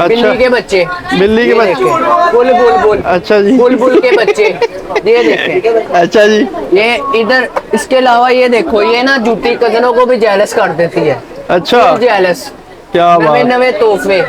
बिल्ली के बच्चे, बिल्ली के बच्चे, बुलबुल। अच्छा जी, बुलबुल के बच्चे ये देखें। अच्छा जी। ये इधर इसके अलावा ये देखो, ये ना जूती कजनों को भी जेलस कर देती है। अच्छा, जेलस। क्या नवे बात। नवे तोहफे,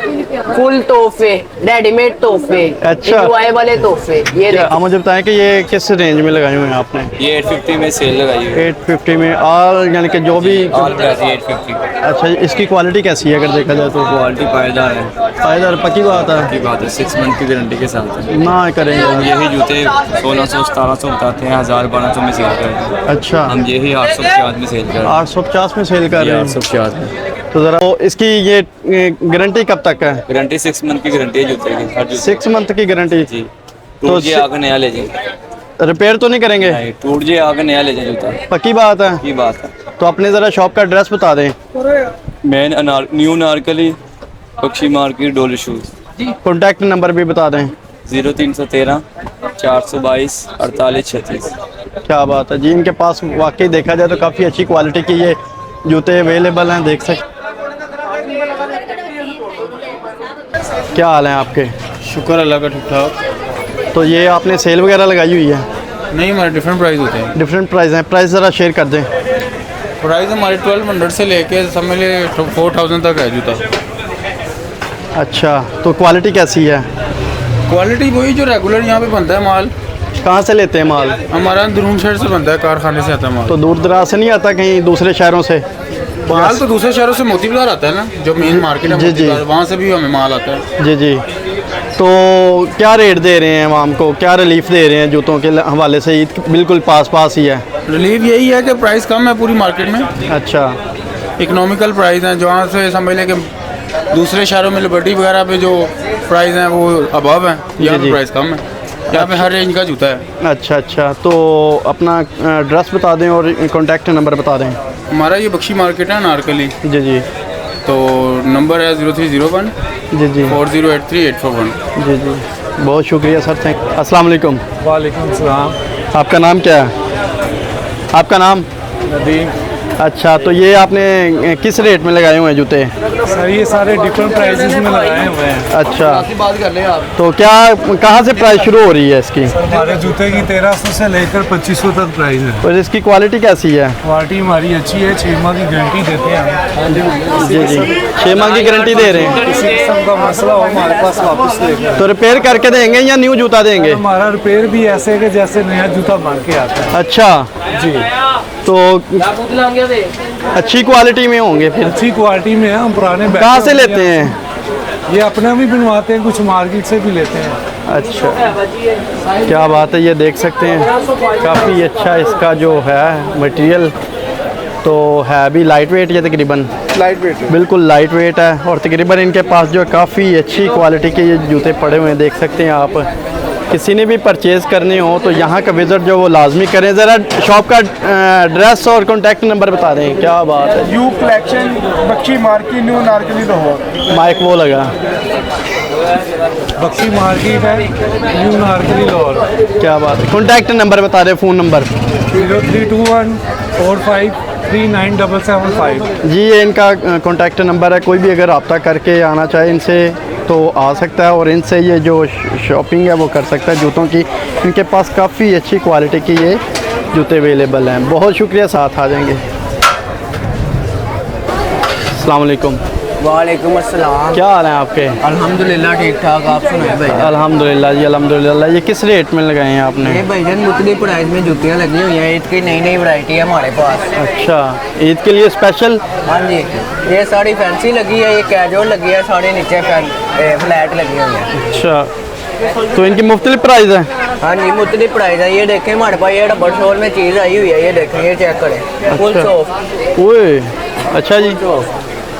फुल तोहफे, रेडीमेड तोहफे, अच्छा। एंजॉय वाले तोहफे। ये क्या देखो। आप मुझे बताएं कि ये किस रेंज में लगाए हुए हैं आपने? ये 850 में सेल लगाई है। 850 में ऑल, यानी कि जो भी। All price 850। अच्छा, इसकी क्वालिटी कैसी है अगर देखा जाए तो? क्वालिटी पायदार है। पायदार पक्की बात है। की बात है, 6 मंथ की गारंटी के साथ है। ना करेंगे हम यही जूते 1600-1700 बताते हैं, 1000-1200 में सेल कर रहे हैं। अच्छा, हम यही 850 में सेल कर रहे हैं। 850 में सेल कर रहे हैं। 850 में। तो ज़रा तो इसकी ये गारंटी कब तक है? गारंटी 6 मंथ की गारंटी है जूते की, हर जूते 6 मंथ की गारंटी। जी। तो टूट जाए आगे नया ले जाए। रिपेयर तो नहीं करेंगे? नहीं, टूट जाए आगे नया ले जाए जूता। पक्की बात है। की बात है। तो अपने ज़रा शॉप का एड्रेस बता दें। मेन न्यू नारकली, पक्षी मार्केट, डोली शूज। कॉन्टैक्ट नंबर भी बता दें। 0313 422 4836। क्या बात है जी, इनके पास वाकई देखा जाए तो काफ़ी अच्छी क्वालिटी की ये जूते अवेलेबल हैं, देख सकते। क्या हाल है आपके? शुक्र अल्लाह का, ठीक ठाक। तो ये आपने सेल वगैरह लगाई हुई है? नहीं, हमारे डिफरेंट प्राइस होते हैं। डिफरेंट प्राइस हैं, प्राइस ज़रा शेयर कर दें। प्राइस हमारे 1200 से लेके समझ ले 4000 तक है जूता। अच्छा, तो क्वालिटी कैसी है? क्वालिटी वही जो रेगुलर यहाँ पे बनता है माल। कहाँ से लेते हैं माल? हमारा अंदरून शहर से बनता है, कारखाने से आता है माल। तो दूर दराज से नहीं आता, कहीं दूसरे शहरों से? माल तो दूसरे शहरों से मोती बाजार आता है ना, जो मेन मार्केट है जी, मोती जी। बाजार, वहाँ से भी हमें माल आता है। जी जी। तो क्या रेट दे रहे हैं आवाम को, क्या रिलीफ दे रहे हैं जूतों के हवाले से? ईद बिल्कुल पास पास ही है। रिलीफ यही है कि प्राइस कम है पूरी मार्केट में। अच्छा, इकोनॉमिकल प्राइस हैं, जहाँ से समझ लें कि दूसरे शहरों में लिबर्टी वगैरह पे जो प्राइस हैं वो अबव हैं, यहाँ जी, पे जी। प्राइस कम है। यहाँ पे हर रेंज का जूता है। अच्छा अच्छा। तो अपना एड्रेस बता दें और कॉन्टैक्ट नंबर बता दें। हमारा ये बख्शी मार्केट है नारकली, जी जी। तो नंबर है 0301 जी जी। 4083841। जी जी, बहुत शुक्रिया सर, थैंक। अस्सलाम वालेकुम। वालेकुम सलाम। आपका नाम क्या है? आपका नाम? नदीम। अच्छा, तो ये आपने किस रेट में लगाए हुए हैं जूते? सर ये सारे डिफरेंट प्राइसेस में लगाए हुए हैं। अच्छा, बात कर लें आप। तो क्या कहाँ से प्राइस शुरू हो रही है इसकी? हमारे जूते की 1300 से लेकर 2500 तक प्राइस है। और इसकी क्वालिटी कैसी है? क्वालिटी हमारी अच्छी है, 6 माह की गारंटी देते हैं। जी जी, 6 माह की गारंटी दे रहे हैं। किसी किस्म का मसला हो हमारे पास वापस लेकर। तो रिपेयर करके देंगे या न्यू जूता देंगे? हमारा रिपेयर भी ऐसे है कि जैसे नया जूता बन के आता है। अच्छा जी, तो अच्छी क्वालिटी में होंगे फिर? अच्छी क्वालिटी में है। हम पुराने कहाँ से लेते हैं? ये अपना भी बनवाते हैं, कुछ मार्केट से भी लेते हैं। अच्छा, क्या बात है, ये देख सकते हैं काफ़ी अच्छा इसका जो है मटेरियल, तो है भी लाइट वेट, ये तकरीबन लाइट वेट है। बिल्कुल लाइट वेट है। और तकरीबन इनके पास जो काफ़ी अच्छी क्वालिटी के ये जूते पड़े हुए हैं, देख सकते हैं आप। किसी ने भी परचेज़ करने हो तो यहाँ का विज़िट जो वो लाजमी करें। ज़रा शॉप का एड्रेस और कॉन्टैक्ट नंबर बता दें। क्या बात है। U collection, Bakhshi market, new Anarkali, Lahore. Mike वो लगा। बख्शी मार्केट है, न्यू नारकली, लाहौर। क्या बात है। कॉन्टैक्ट नंबर बता दें, फ़ोन नंबर। 0321 45397775। जी, ये इनका कॉन्टैक्ट नंबर है। कोई भी अगर रब्ता करके आना चाहे इनसे तो आ सकता है, और इनसे ये जो शॉपिंग है वो कर सकता है जूतों की। इनके पास काफ़ी अच्छी क्वालिटी की ये जूते अवेलेबल हैं। बहुत शुक्रिया, साथ आ जाएंगे। अस्सलाम वालेकुम। वालेकुम अस्सलाम। क्या हाल है आपके? अल्हम्दुलिल्लाह ठीक ठाक। आप सुनाए भाई? अल्हम्दुलिल्लाह जी, अल्हम्दुलिल्लाह। ये किस रेट में लगाए हैं आपने? ये भाईजान मुख्तलिफ प्राइस में जूतियाँ लगी हुई हैं। ईद की नई नई वैरायटी है हमारे पास। अच्छा, ईद के लिए स्पेशल? हाँ जी, ये साड़ी फैंसी लगी है, ये कैजुअल लगी है, साड़ी नीचे फ्लैट लगी हुई है। अच्छा, तो इनकी मुख्तलिफ प्राइस है? हाँ जी, मुख्तलिफ प्राइस है। ये देखें हमारे पास ये डबल शोल में चीज़ आई हुई है, ये देखें, ये चेक करें, फुल अच्छा। सॉफ्ट। ओए, अच्छा जी।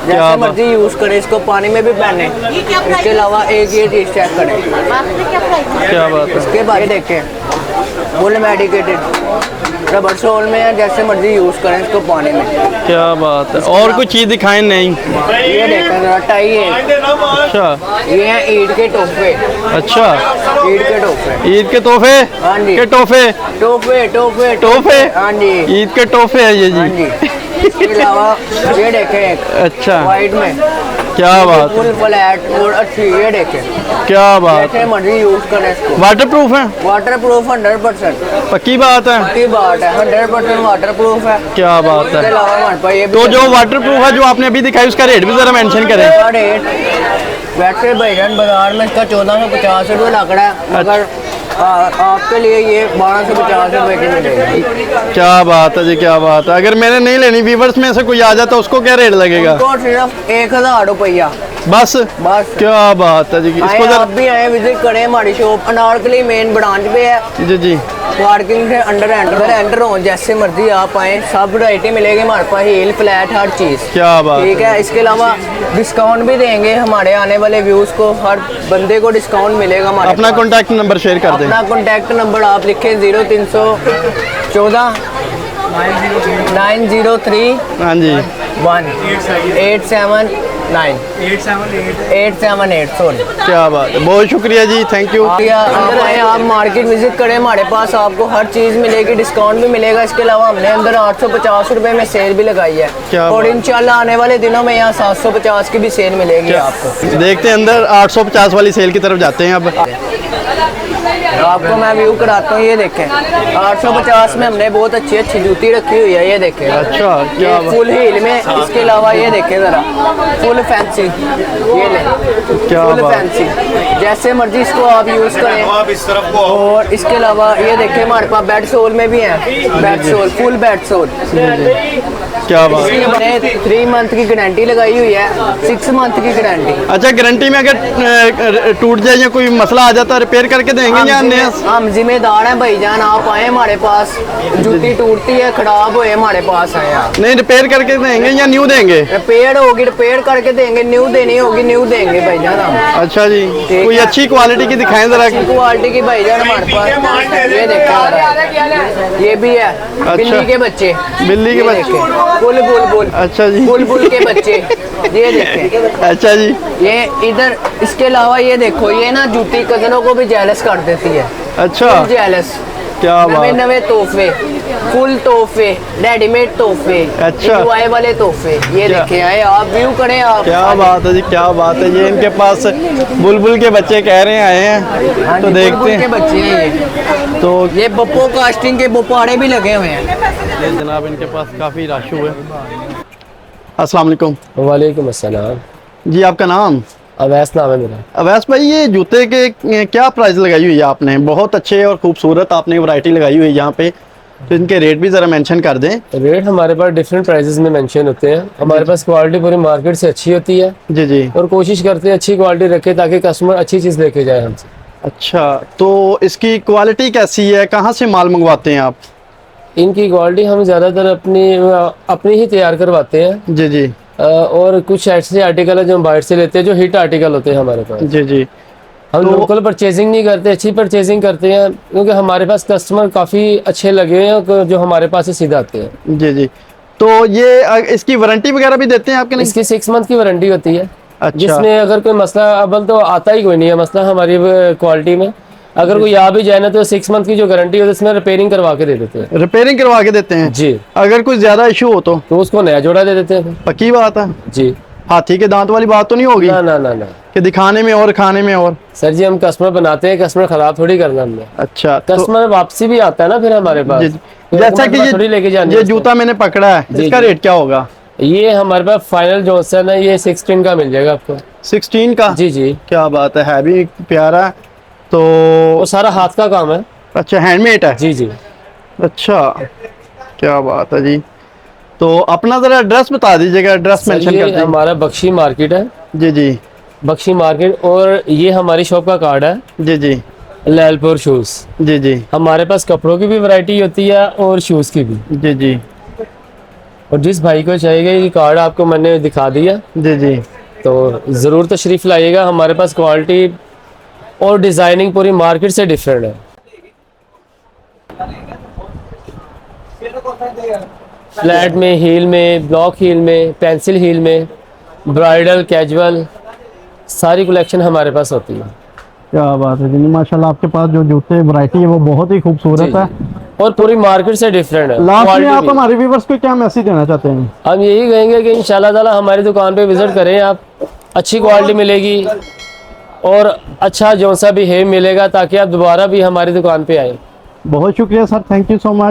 जैसे मर्जी यूज़ करें, इसको पानी में भी पहने। इसके अलावा एक ये चीज़ चेक करें। क्या बात है। इसके बाद ये देखें, फुल मेडिकेटेड रबर सोल में है, जैसे मर्जी यूज़ करें इसको पानी में। क्या बात है। और कुछ चीज़ दिखाएं? नहीं, ये देखें जरा, टाई है। अच्छा, ये है ईद के तोहफे। अच्छा, ईद के तोहफे। ईद के तोहफे? हाँ जी। के तोहफे? तोहफे तोहफे तोहफे? हाँ जी, ईद के तोहफे है ये हाँ जी। जी। इसके अलावा ये देखें एक अच्छा, वाइट में, क्या बात है, फुल फ्लैट और अच्छी, ये देखें क्या बात जैसे मर्जी यूज करें इसको। वाटर प्रूफ है, वाटर प्रूफ 100% पक्की बात है, की बात है, 100% वाटर प्रूफ है। क्या बात इसके है। अलावा हमारे पास ये भी तो जो वाटर प्रूफ है जो आपने अभी दिखाई उसका रेट भी जरा मेंशन करें। इसका रेट वैसे भाईजान बाजार में इसका 1450 रुपये लग रहा है, मगर आपके लिए ये 1250 रुपये की मिलेगी। क्या बात है जी, क्या बात है। अगर मैंने नहीं लेनी, व्यूवर्स में से कोई आ जाता तो उसको क्या रेट लगेगा? तो सिर्फ 1000 रुपया बस बस। क्या बात है जी, आए इसको आप भी आए, विजिट करें हमारी शॉप अनारकली मेन ब्रांच पे है। जी जी, पार्किंग से अंडर एंटर हो, जैसे मर्जी आप आए, सब वैरायटी मिलेगी हमारे पास, हील फ्लैट हर चीज़। क्या बात ठीक है, इसके अलावा डिस्काउंट भी देंगे हमारे आने वाले व्यूज़ को, हर बंदे को डिस्काउंट मिलेगा हमारे अपना पास। कॉन्टैक्ट नंबर शेयर कर दें। अपना कॉन्टैक्ट नंबर आप लिखें 0314 903 हाँ जी, 879 878 सॉरी। क्या बात है, बहुत शुक्रिया जी, थैंक यू। आप आए, आप मार्केट विजिट करें, हमारे पास आपको हर चीज़ मिलेगी, डिस्काउंट भी मिलेगा। इसके अलावा हमने अंदर 850 रुपए में सेल भी लगाई है, क्या और बात। इंशाल्लाह आने वाले दिनों में यहाँ 750 की भी सेल मिलेगी आपको। देखते हैं अंदर 850 वाली सेल की तरफ जाते हैं अब। आपको मैं व्यू कराता हूँ, ये देखें 850 में हमने बहुत अच्छी अच्छी जूती रखी हुई है, ये देखें। अच्छा, क्या ये बात। फुल हील में, इसके अलावा ये देखें ज़रा फुल फैंसी, ये ले क्या फुल बात। फैंसी, जैसे मर्जी इसको आप यूज़ करें। और इसके अलावा ये देखें हमारे पास बेड सोल में भी है, bed sole, full bed sole. क्या बात। इसकी हमने 3 मंथ की गारंटी लगाई हुई है, 6 मंथ की गारंटी। अच्छा, गारंटी में अगर टूट जाए या कोई मसला आ जाता है रिपेयर करके देंगे या नया? हम जिम्मेदार हैं भाईजान, आप आए हमारे पास, जूती टूटती है, खराब हुए हमारे पास आए आप। नहीं, रिपेयर करके देंगे या न्यू देंगे? रिपेयर होगी रिपेयर करके देंगे, न्यू देनी होगी न्यू देंगे भाईजान हम। अच्छा जी, कोई है। अच्छी क्वालिटी की दिखाएं जरा। अच्छी क्वालिटी की भाईजान हमारे पास, ये देखो ये भी है, बिल्ली के बच्चे, बिल्ली के ये बच्चे। देखें, बुलबुल अच्छा जी, बुलबुल के बच्चे, ये देखें। अच्छा जी, ये इधर, इसके अलावा ये देखो, ये ना जूती कजनों को भी जेलस कर देती है, अच्छा, जेलस। क्या नवे बात। नवे तोहफे, फुल तोहफे, रेडीमेड तोहफे, अच्छा। इंजॉय वाले तोहफे, ये क्या- देखे आए, आप व्यू करें आप। क्या बात है जी, क्या बात है। ये इनके पास बुलबुल के बच्चे कह रहे हैं आए हैं, हाँ तो जी, देखते बुलबुल के हैं। बच्चे हैं ये। तो ये बप्पो कास्टिंग के बोपाड़े भी लगे हुए हैं। ये जनाब इनके पास काफ़ी रश हुआ है। अस्सलाम वालेकुम वालेकुम अस्सलाम। जी, आपका नाम? अवैस नाम है मेरा। अवैस भाई, ये जूते के क्या प्राइस लगाई हुई है आपने? बहुत अच्छे और खूबसूरत आपने वैरायटी लगाई हुई है यहाँ पे, तो इनके रेट भी ज़रा मेंशन कर दें। रेट हमारे पास डिफरेंट प्राइसेस में मेंशन होते हैं। हमारे पास क्वालिटी पूरी मार्केट से अच्छी होती है, जी जी, और कोशिश करते हैं अच्छी क्वालिटी रखें ताकि कस्टमर अच्छी चीज़ लेके जाए हमसे। अच्छा, तो इसकी क्वालिटी कैसी है? कहाँ से माल मंगवाते हैं आप? इनकी क्वालिटी हम ज़्यादातर अपनी ही तैयार करवाते हैं, जी जी, और कुछ ऐसे आर्टिकल है जो हम बाहर से लेते हैं, जो हिट आर्टिकल होते हैं हमारे पास। जी जी, हम तो- लोकल परचेजिंग नहीं करते, अच्छी परचेजिंग करते हैं, क्योंकि हमारे पास कस्टमर काफ़ी अच्छे लगे हैं जो हमारे पास से सीधा आते हैं। जी जी। तो ये इसकी वारंटी वगैरह भी देते हैं आपके? नहीं, इसकी 6 मंथ की वारंटी होती है। अच्छा, जिसमें अगर कोई मसला, अव्वल तो आता ही कोई नहीं है मसला हमारी क्वालिटी में। अगर कोई आ भी जाए ना तो 6 मंथ की जो गारंटी होती है उसमें रिपेयरिंग करवा के दे देते हैं। रिपेयरिंग करवा के देते हैं जी, अगर कुछ ज़्यादा इशू हो तो? उसको नया जोड़ा दे देते हैं। पक्की बात है। जी, हाथी के दांत वाली बात तो नहीं होगी ना ना ना ना कि दिखाने में और खाने में और? सर जी, हम कस्टमर बनाते हैं, कस्टमर खराब थोड़ी करना हमने। अच्छा, तो कस्टमर वापसी भी आता है ना फिर हमारे पास। जी, जैसा कि थोड़ी लेके जानी ये है उसको। जूता मैंने पकड़ा है, जी, इसका जी। रेट क्या होगा? ये हमारे पास फाइनल जॉनसन है, ये 16 का मिल जाएगा आपको। 16 का? जी जी, क्या बात है भी प्यारा। तो वो सारा हाथ का काम है। अच्छा, हैंडमेड है? जी जी, अच्छा, क्या बात है जी। तो अपना ज़रा एड्रेस बता दीजिएगा, एड्रेस सर मेंशन ये कर दें। हमारा बख्शी मार्केट है, जी जी, बख्शी मार्केट, और ये हमारी शॉप का कार्ड है, जी जी, लैलपुर शूज़। जी जी, हमारे पास कपड़ों की भी वैरायटी होती है और शूज़ की भी। जी जी, और जिस भाई को चाहिए ये कार्ड आपको मैंने दिखा दिया, जी जी, तो ज़रूर तशरीफ़ लाइएगा। हमारे पास क्वालिटी और डिज़ाइनिंग पूरी मार्केट से डिफरेंट है। फ्लैट में, हील में, ब्लॉक हील में, पेंसिल हील में, ब्राइडल, कैजुअल, सारी कलेक्शन हमारे पास होती है। क्या बात है जी। माशाल्लाह आपके पास जो जूते वैरायटी है वो बहुत ही खूबसूरत है, और पूरी मार्केट से डिफरेंट है। लास्ट में Quality आप भी। हमारे व्यूवर्स को क्या मैसेज देना चाहते हैं? हम यही कहेंगे कि इंशाल्लाह ताला हमारी दुकान पे विजिट करें आप, अच्छी क्वालिटी मिलेगी और अच्छा जो सा भी है मिलेगा, ताकि आप दोबारा भी हमारी दुकान पे आए। बहुत शुक्रिया sir, thank you so much.